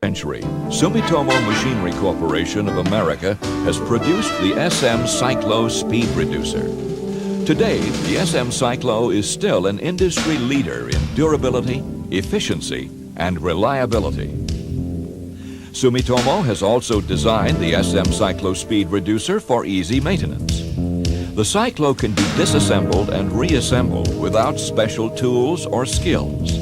century, Sumitomo Machinery Corporation of America has produced the SM Syklo speed reducer. Today, the SM Syklo is still an industry leader in durability, efficiency, and reliability. Sumitomo has also designed the SM Syklo speed reducer for easy maintenance. The Syklo can be disassembled and reassembled without special tools or skills.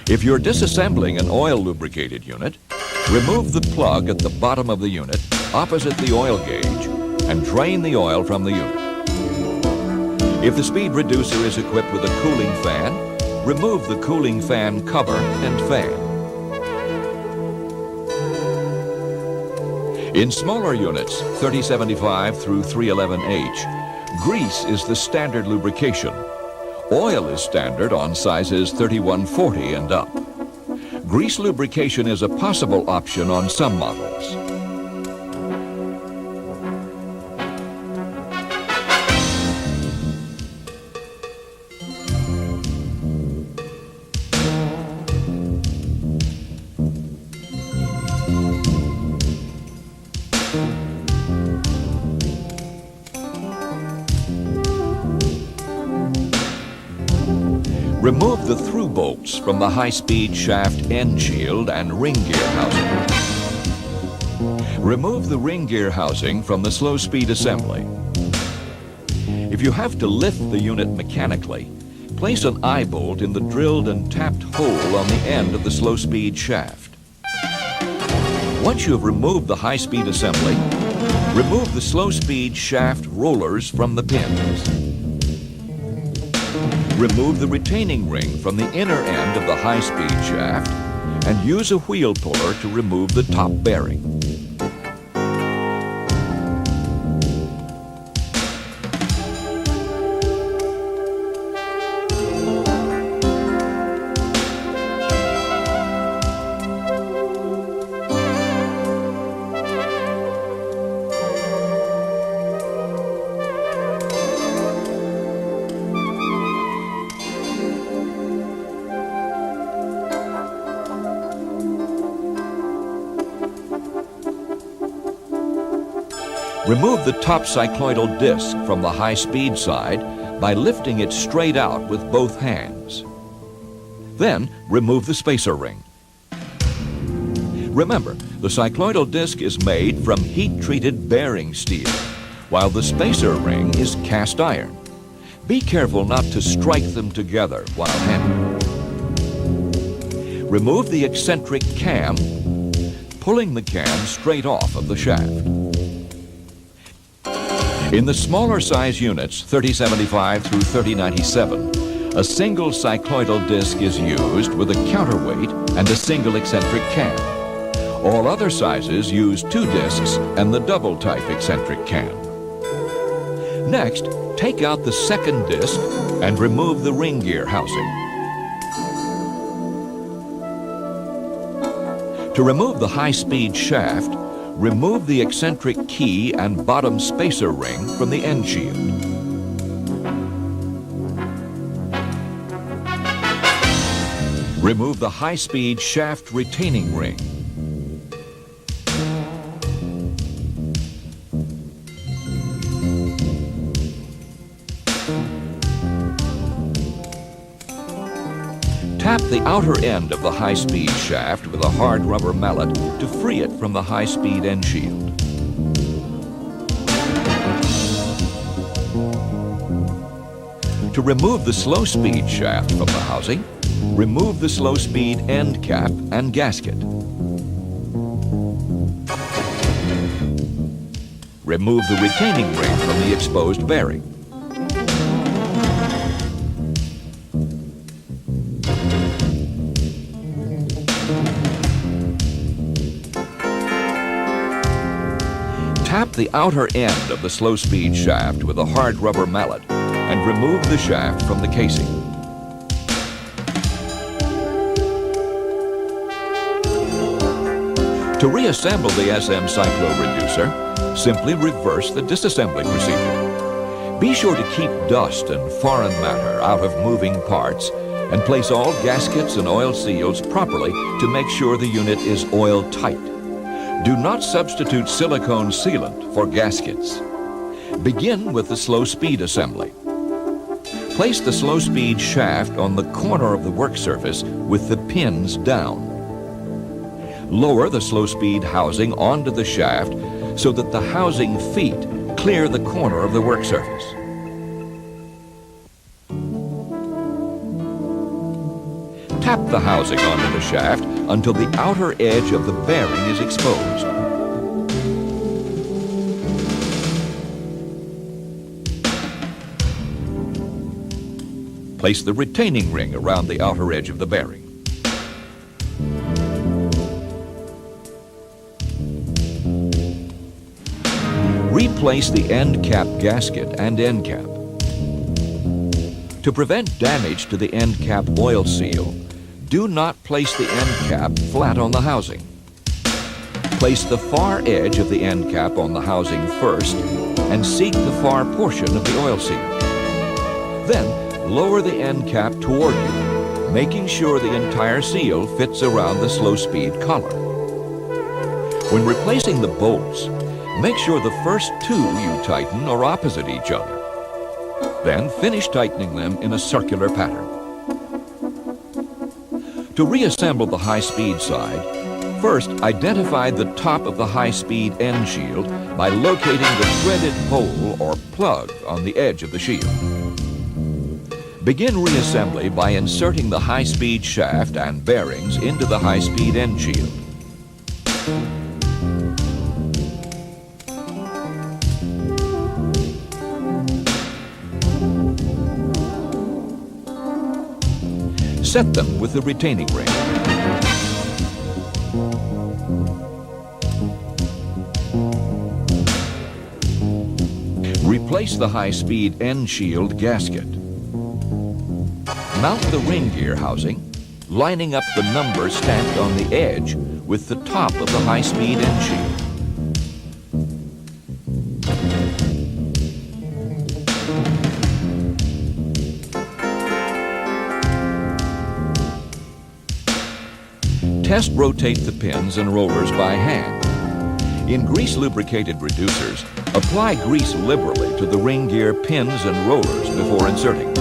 If you're disassembling an oil lubricated unit, remove the plug at the bottom of the unit opposite the oil gauge and drain the oil from the unit. If the speed reducer is equipped with a cooling fan, remove the cooling fan cover and fan. In smaller units, 3075 through 311H, grease is the standard lubrication. Oil is standard on sizes 3140 and up. Grease lubrication is a possible option on some models. Remove the through bolts from the high-speed shaft end shield and ring gear housing. Remove the ring gear housing from the slow-speed assembly. If you have to lift the unit mechanically, place an eye bolt in the drilled and tapped hole on the end of the slow-speed shaft. Once you have removed the high-speed assembly, remove the slow-speed shaft rollers from the pins. Remove the retaining ring from the inner end of the high-speed shaft and use a wheel puller to remove the top bearing. Remove the top cycloidal disc from the high-speed side by lifting it straight out with both hands. Then, remove the spacer ring. Remember, the cycloidal disc is made from heat-treated bearing steel, while the spacer ring is cast iron. Be careful not to strike them together while handling. Remove the eccentric cam, pulling the cam straight off of the shaft. In the smaller size units, 3075 through 3097, a single cycloidal disc is used with a counterweight and a single eccentric cam. All other sizes use two discs and the double-type eccentric cam. Next, take out the second disc and remove the ring gear housing. To remove the high-speed shaft, remove the eccentric key and bottom spacer ring from the end shield. Remove the high-speed shaft retaining ring. Tap the outer end of the high-speed shaft with a hard rubber mallet to free it from the high-speed end shield. To remove the slow-speed shaft from the housing, remove the slow-speed end cap and gasket. Remove the retaining ring from the exposed bearing. Tap the outer end of the slow-speed shaft with a hard rubber mallet and remove the shaft from the casing. To reassemble the SM Syklo reducer, simply reverse the disassembly procedure. Be sure to keep dust and foreign matter out of moving parts and place all gaskets and oil seals properly to make sure the unit is oil tight. Do not substitute silicone sealant for gaskets. Begin with the slow speed assembly. Place the slow speed shaft on the corner of the work surface with the pins down. Lower the slow speed housing onto the shaft so that the housing feet clear the corner of the work surface. Tap the housing onto the shaft until the outer edge of the bearing is exposed. Place the retaining ring around the outer edge of the bearing. Replace the end cap gasket and end cap. To prevent damage to the end cap oil seal, do not place the end cap flat on the housing. Place the far edge of the end cap on the housing first and seat the far portion of the oil seal. Then, lower the end cap toward you, making sure the entire seal fits around the slow-speed collar. When replacing the bolts, make sure the first two you tighten are opposite each other. Then finish tightening them in a circular pattern. To reassemble the high-speed side, first identify the top of the high-speed end shield by locating the threaded hole or plug on the edge of the shield. Begin reassembly by inserting the high-speed shaft and bearings into the high-speed end shield. Set them with the retaining ring. Replace the high-speed end shield gasket. Mount the ring gear housing, lining up the number stamped on the edge with the top of the high-speed end shield. Test rotate the pins and rollers by hand. In grease-lubricated reducers, apply grease liberally to the ring gear pins and rollers before inserting.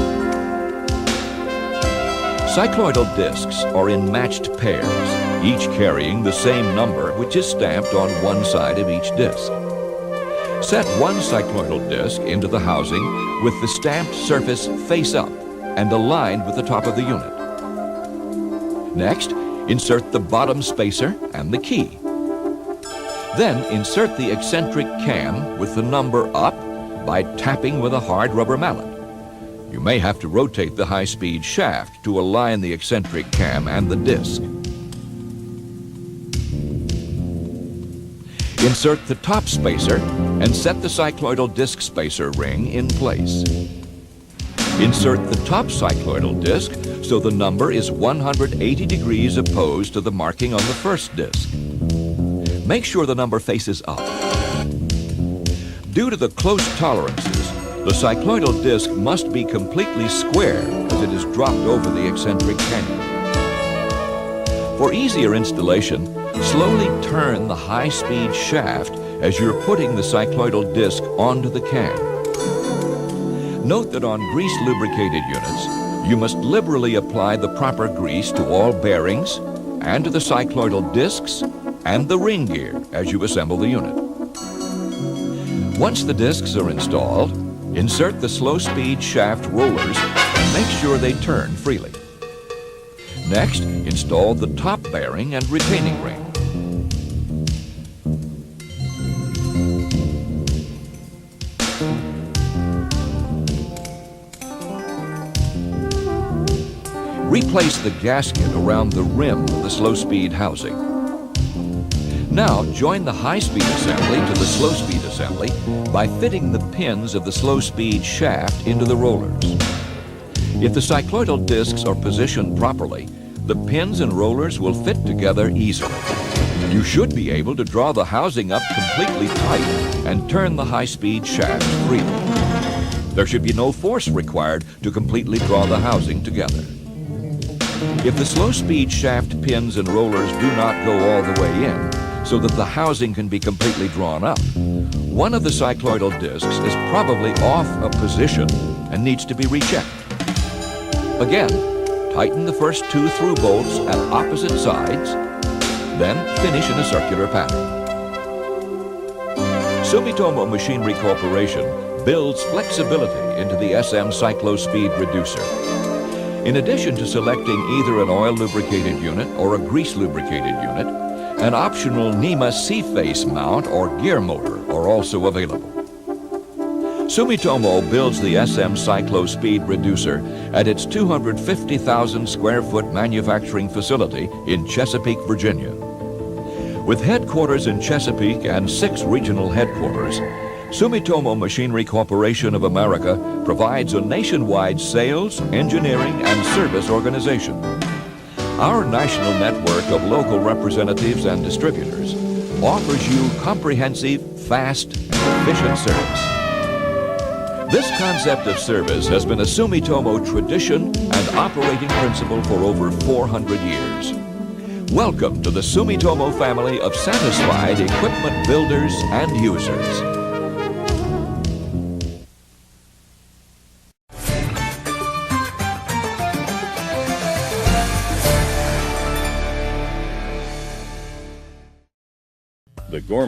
Cycloidal discs are in matched pairs, each carrying the same number which is stamped on one side of each disc. Set one cycloidal disc into the housing with the stamped surface face up and aligned with the top of the unit. Next, insert the bottom spacer and the key. Then insert the eccentric cam with the number up by tapping with a hard rubber mallet. You may have to rotate the high-speed shaft to align the eccentric cam and the disc. Insert the top spacer and set the cycloidal disc spacer ring in place. Insert the top cycloidal disc so the number is 180 degrees opposed to the marking on the first disc. Make sure the number faces up. Due to the close tolerances, the cycloidal disc must be completely square as it is dropped over the eccentric cam. For easier installation, slowly turn the high-speed shaft as you're putting the cycloidal disc onto the cam. Note that on grease-lubricated units, you must liberally apply the proper grease to all bearings and to the cycloidal discs and the ring gear as you assemble the unit. Once the discs are installed, insert the slow-speed shaft rollers and make sure they turn freely. Next, install the top bearing and retaining ring. Replace the gasket around the rim of the slow-speed housing. Now, join the high-speed assembly to the slow-speed assembly by fitting the pins of the slow-speed shaft into the rollers. If the cycloidal discs are positioned properly, the pins and rollers will fit together easily. You should be able to draw the housing up completely tight and turn the high-speed shaft freely. There should be no force required to completely draw the housing together. If the slow-speed shaft pins and rollers do not go all the way in, so that the housing can be completely drawn up, one of the cycloidal discs is probably off of position and needs to be rechecked. Again, tighten the first 2 through bolts at opposite sides, then finish in a circular pattern. Sumitomo Machinery Corporation builds flexibility into the SM Cyclo Speed Reducer. In addition to selecting either an oil lubricated unit or a grease lubricated unit, an optional NEMA C-face mount or gear motor are also available. Sumitomo builds the SM Cyclo Speed Reducer at its 250,000 square foot manufacturing facility in Chesapeake, Virginia. With headquarters in Chesapeake and 6 regional headquarters, Sumitomo Machinery Corporation of America provides a nationwide sales, engineering, and service organization. Our national network of local representatives and distributors offers you comprehensive, fast, and efficient service. This concept of service has been a Sumitomo tradition and operating principle for over 400 years. Welcome to the Sumitomo family of satisfied equipment builders and users. The gourmet